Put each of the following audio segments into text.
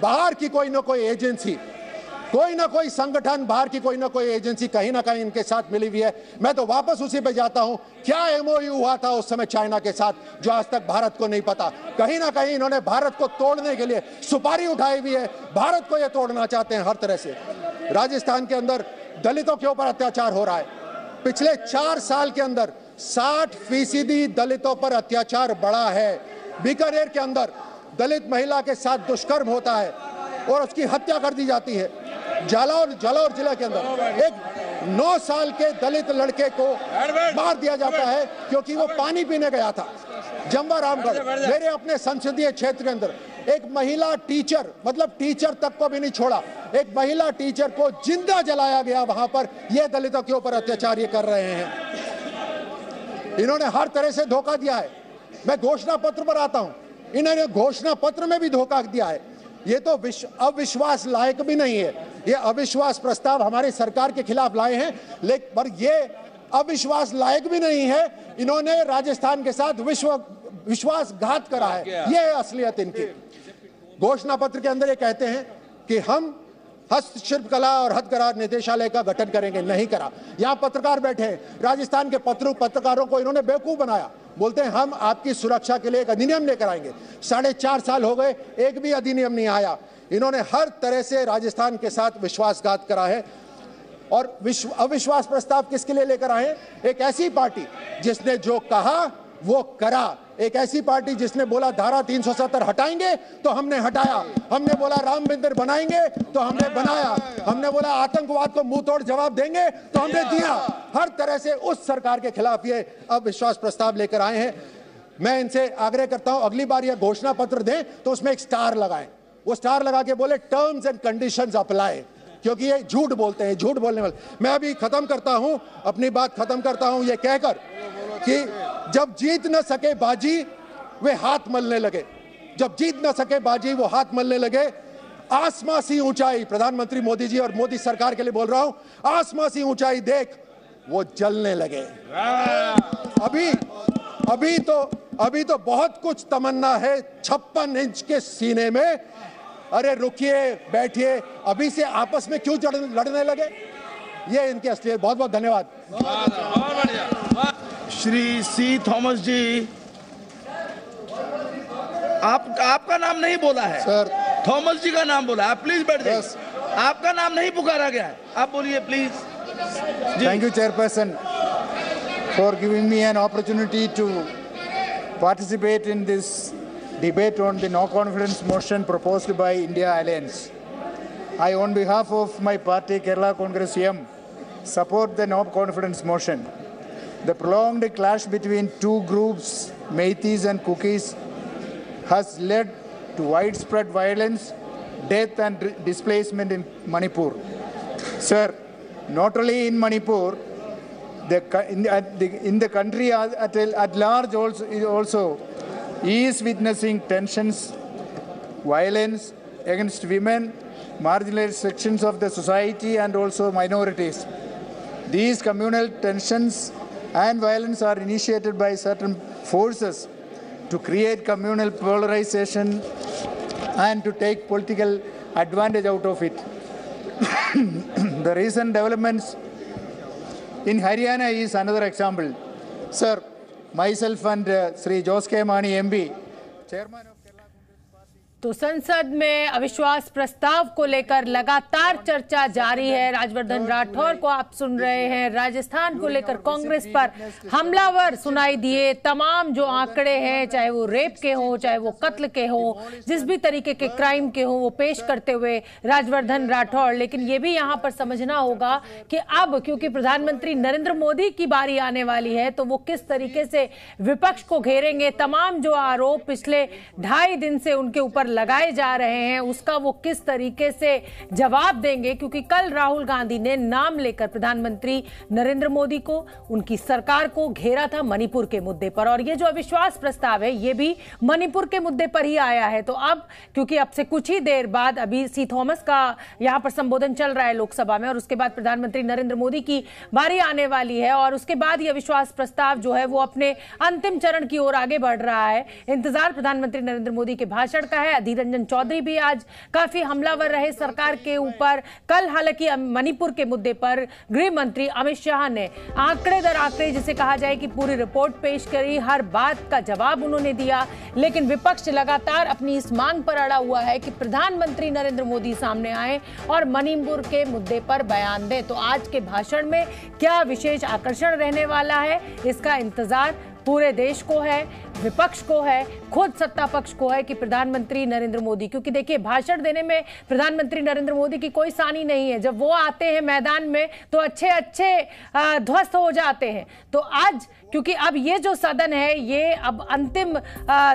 बाहर की कोई ना कोई एजेंसी, कोई ना कोई संगठन, बाहर की कोई ना कोई एजेंसी कहीं ना कहीं इनके साथ मिली हुई है। मैं तो वापस उसी पे जाता हूं, क्या एमओयू हुआ था उस समय चाइना के साथ, जो आज तक भारत को नहीं पता। कहीं ना कहीं इन्होंने भारत को तोड़ने के लिए सुपारी उठाई हुई है, भारत को ये तोड़ना चाहते हैं हर तरह से। राजस्थान के अंदर दलितों के ऊपर अत्याचार हो रहा है। पिछले 4 साल के अंदर 60% दलितों पर अत्याचार बढ़ा है। बीकानेर के अंदर दलित महिला के साथ दुष्कर्म होता है और उसकी हत्या कर दी जाती है। जालौर जिले के अंदर एक 9 साल के दलित लड़के को मार दिया जाता है क्योंकि वो पानी पीने गया था। जम्वा रामगढ़, मेरे अपने संसदीय क्षेत्र के अंदर एक महिला टीचर, मतलब टीचर तक को भी नहीं छोड़ा, एक महिला टीचर को जिंदा जलाया गया वहां पर। ये दलितों के ऊपर अत्याचार ये कर रहे हैं। इन्होंने हर तरह से धोखा दिया है। मैं घोषणा पत्र पर आता हूं, इन्होंने घोषणा पत्र में भी धोखा दिया है। ये तो अविश्वास लायक भी नहीं है। ये अविश्वास प्रस्ताव हमारी सरकार के खिलाफ लाए हैं, लेकिन पर ये अविश्वास लायक भी नहीं है। इन्होंने राजस्थान के साथ विश्वासघात करा है। ये है असलियत इनकी। घोषणा पत्र के अंदर ये कहते हैं कि हम हस्तशिल्प कला और हथकरघा निदेशालय का गठन करेंगे, नहीं करा। यहाँ पत्रकार बैठे हैं, राजस्थान के पत्रकारों को इन्होंने बेवकूफ बनाया। बोलते हैं हम आपकी सुरक्षा के लिए एक अधिनियम लेकर आएंगे। 4.5 साल हो गए, एक भी अधिनियम नहीं आया। इन्होंने हर तरह से राजस्थान के साथ विश्वासघात करा है। और अविश्वास प्रस्ताव किसके लिए लेकर आए? एक ऐसी पार्टी जिसने जो कहा वो करा, एक ऐसी पार्टी जिसने बोला धारा 370 हटाएंगे तो हमने हटाया, हमने बोला राम मंदिर बनाएंगे तो हमने बनाया, हमने बोला आतंकवाद को मुंह तोड़ जवाब देंगे तो हमने दिया। हर तरह से उस सरकार के खिलाफ ये अविश्वास प्रस्ताव लेकर आए हैं। मैं इनसे आग्रह करता हूं, अगली बार यह घोषणा पत्र दें तो उसमें एक स्टार लगाएं। वो स्टार लगा के बोले टर्म्स एंड कंडीशंस अप्लाई, क्योंकि ये झूठ बोलते हैं, झूठ बोलने वाले। मैं अभी खत्म करता हूं, अपनी बात खत्म करता हूं ये कहकर कि जब जीत न सके बाजी वे हाथ मलने लगे, जब जीत न सके बाजी वो हाथ मलने लगे। आसमां सी ऊंचाई, प्रधानमंत्री मोदी जी और मोदी सरकार के लिए बोल रहा हूं, आसमां सी ऊंचाई देख वो जलने लगे। अभी तो बहुत कुछ तमन्ना है 56 इंच के सीने में। अरे रुकिए, बैठिए, अभी से आपस में क्यों लड़ने लगे? ये इनकी असलियत। बहुत बहुत धन्यवाद। श्री सी थॉमस जी, आपका नाम नहीं बोला है सर, थॉमस जी का नाम बोला। आप प्लीज बैठ जाइए। आपका नाम नहीं पुकारा गया है, आप बोलिए please. Thank you chairperson for giving me an opportunity to participate in this debate on the no confidence motion proposed by India Alliance. I, on behalf of my party, Kerala Congress M, support the no confidence motion. The prolonged clash between two groups, Meiteis and Kukis, has led to widespread violence, death and displacement in Manipur. Sir, not only in Manipur, in the country at large also is witnessing tensions, violence against women, marginalized sections of the society and also minorities. These communal tensions and violence are initiated by certain forces to create communal polarization and to take political advantage out of it. The recent developments in Haryana is another example. Sir, myself and Sri Jose K. Mani MP, Chairman of Kerala Congress Party. तो संसद में अविश्वास प्रस्ताव को लेकर लगातार चर्चा जारी है। राजवर्धन राठौर को आप सुन रहे हैं। राजस्थान को लेकर कांग्रेस पर हमलावर सुनाई दिए। तमाम जो आंकड़े हैं, चाहे वो रेप के हो, चाहे वो कत्ल के हो, जिस भी तरीके के क्राइम के हो, वो पेश करते हुए राजवर्धन राठौर। लेकिन ये भी यहाँ पर समझना होगा कि अब क्योंकि प्रधानमंत्री नरेंद्र मोदी की बारी आने वाली है, तो वो किस तरीके से विपक्ष को घेरेंगे। तमाम जो आरोप पिछले 2.5 दिन से उनके ऊपर लगाए जा रहे हैं, उसका वो किस तरीके से जवाब देंगे। क्योंकि कल राहुल गांधी ने नाम लेकर प्रधानमंत्री नरेंद्र मोदी को, उनकी सरकार को घेरा था मणिपुर के मुद्दे पर। और ये जो अविश्वास प्रस्ताव है, ये भी मणिपुर के मुद्दे पर ही आया है। तो अब क्योंकि अब से कुछ ही देर बाद अभी सी थॉमस का यहां पर संबोधन चल रहा है लोकसभा में, और उसके बाद प्रधानमंत्री नरेंद्र मोदी की बारी आने वाली है, और उसके बाद ये अविश्वास प्रस्ताव जो है वो अपने अंतिम चरण की ओर आगे बढ़ रहा है। इंतजार प्रधानमंत्री नरेंद्र मोदी के भाषण का है, अधीर रंजन चौधरी भी आज काफी हमलावर रहे सरकार के ऊपर। कल हालांकि मणिपुर के मुद्दे पर गृह मंत्री अमित शाह ने आंकड़े दर आंकड़े जिसे कहा जाए कि पूरी रिपोर्ट पेश करी, हर बात का जवाब उन्होंने दिया। लेकिन विपक्ष लगातार अपनी इस मांग पर अड़ा हुआ है कि प्रधानमंत्री नरेंद्र मोदी सामने आए और मणिपुर के मुद्दे पर बयान दें। तो आज के भाषण में क्या विशेष आकर्षण रहने वाला है, इसका इंतजार पूरे देश को है, विपक्ष को है, खुद सत्ता पक्ष को है कि प्रधानमंत्री नरेंद्र मोदी, क्योंकि देखिए भाषण देने में प्रधानमंत्री नरेंद्र मोदी की कोई सानी नहीं है। जब वो आते हैं मैदान में तो अच्छे ध्वस्त हो जाते हैं। तो आज क्योंकि अब ये जो सदन है ये अब अंतिम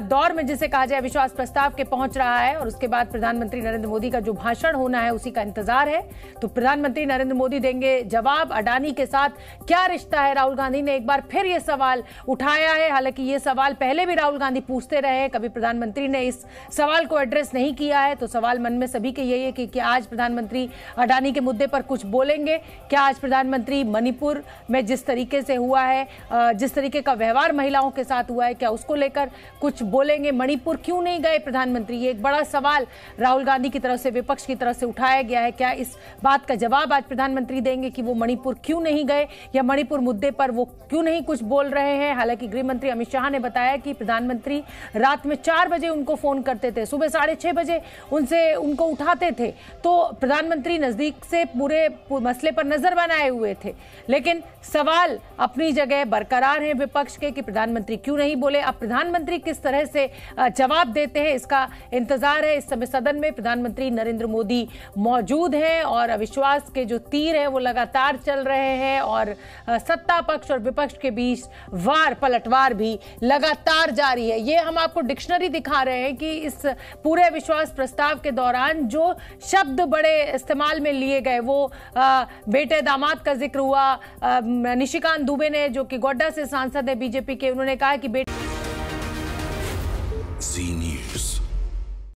दौर में जिसे कहा जाए विश्वास प्रस्ताव के पहुंच रहा है और उसके बाद प्रधानमंत्री नरेंद्र मोदी का जो भाषण होना है उसी का इंतजार है। तो प्रधानमंत्री नरेंद्र मोदी देंगे जवाब। अडानी के साथ क्या रिश्ता है, राहुल गांधी ने एक बार फिर ये सवाल उठाया है। हालांकि ये सवाल पहले भी राहुल गांधी पूछते रहे, कभी प्रधानमंत्री ने इस सवाल को एड्रेस नहीं किया है। तो सवाल मन में सभी के यही है कि क्या आज प्रधानमंत्री अडानी के मुद्दे पर कुछ बोलेंगे? क्या आज प्रधानमंत्री मणिपुर में जिस तरीके से हुआ है, जिस तरीके का व्यवहार महिलाओं के साथ हुआ है, क्या उसको लेकर कुछ बोलेंगे? मणिपुर क्यों नहीं गए प्रधानमंत्री, ये एक बड़ा सवाल राहुल गांधी की तरफ से, विपक्ष की तरफ से उठाया गया है। क्या इस बात का जवाब आज प्रधानमंत्री देंगे कि वो मणिपुर क्यों नहीं गए या मणिपुर मुद्दे पर वो क्यों नहीं कुछ बोल रहे हैं? हालांकि गृह मंत्री अमित शाह ने बताया कि प्रधानमंत्री रात में 4 बजे उनको फोन करते थे, सुबह 6:30 बजे उनको उठाते थे। तो प्रधानमंत्री नजदीक से पूरे मसले पर नजर बनाए हुए थे। लेकिन सवाल अपनी जगह बरकरार है विपक्ष के कि प्रधानमंत्री क्यों नहीं बोले। अब प्रधानमंत्री किस तरह से जवाब देते हैं इसका इंतजार है। इस समय सदन में प्रधानमंत्री नरेंद्र मोदी मौजूद हैं और अविश्वास के जो तीर है वो लगातार चल रहे हैं और सत्ता पक्ष और विपक्ष के बीच वार पलटवार भी लगातार जारी है। ये हम आपको डिक्शनरी दिखा रहे हैं कि इस पूरे अविश्वास प्रस्ताव के दौरान जो शब्द बड़े इस्तेमाल में लिए गए वो बेटे दामाद का जिक्र हुआ। निशिकांत दुबे ने, जो कि गोड्डा से सांसद है बीजेपी के, उन्होंने कहा कि